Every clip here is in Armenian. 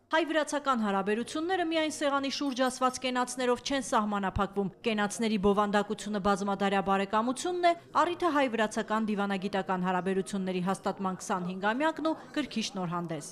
Հայ-վրացական հարաբերությունները միայն սեղանի շուրջ ասված կենացներով չեն սահմանափակվում։ Կենացների բովանդակությունը բազմադարյա բարեկամությունն է, առիթը հայ-վրացական դիվանագիտական հարաբերությունների հաստատման 25-ամյակն ու գրքի շնորհանդես։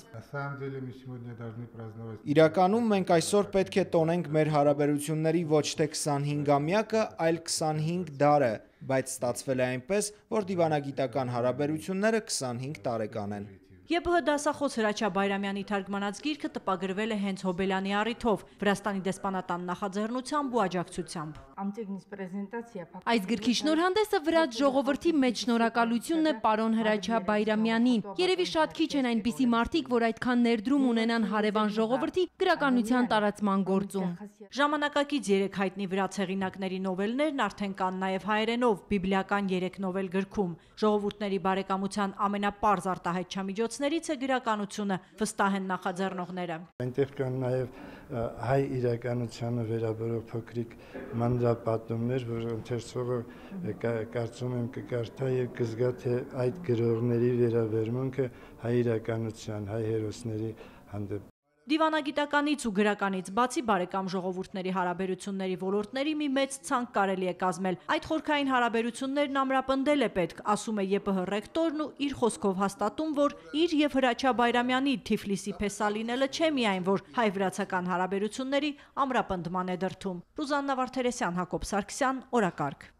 Իրականում մենք այսօր պետք է տոնենք մեր հարաբերությունների ոչ թե 25-ամյակը, այլ 25 դարը, բայց ստացվել է այնպես, որ դիվանագիտական հարաբերությունները 25 տարեկան են։ ԵՊՀ դասախոս Հրաչյա Բայրամյանի թարգմանած գիրքը տպագրվել է հենց Հոբելյանի առիթով, Վրաստանի դեսպանատան նախաձեռնությամբ ու աջակցությամբ։ Այս գրքի շնորհանդեսը վրաց ժողովրդի մեծ շնորհակալությունն է պարոն Հրաչյա Բայրամյանին։ Երևի շատ քիչ են այնպիսի մարդիկ, որ այդքան ներդրում ունենան հարևան ժողովրդի գրականության տարածման գործում։ Ժամանակակից 3 հայտնի վրաց հեղինակների նովելներն արդեն կան նաև հայերենով, բիբլիական 3 նովել գրքում։ Ժողովուրդների բարեկամության ամենապարզ արտահայտչամիջոցներից է գրականությունը, վստահ են նախաձեռնողները։ Այնտեղ կան նաև հայ իրականությանը վերաբերող փոքրիկ մանրապատումներ, որ ընթերցողը կարծում եմ կկարդա եւ կզգա, թե այդ գրողների վերաբերմունքը հայ իրականության, հայ հերոսների հանդեպ։ Դիվանագիտականից ու գրականից բացի բարեկամ ժողովուրդների հարաբերությունների ոլորտների մի մեծ ցանկ կարելի է կազմել։ Այդ խորքային հարաբերություններն ամրապնդել է պետք, ասում է ԵՊՀ ռեկտորն ու իր խոսքով հաստատում, որ իր եւ Հրաչյա Բայրամյանի Թիֆլիսի փեսա լինելը չէ միայն, որ հայ-վրացական հարաբերությունների ամրապնդման է դրդում։ Ռուզաննա Վարդերեսյան, Հակոբ Սարգսյան, օրակարգ։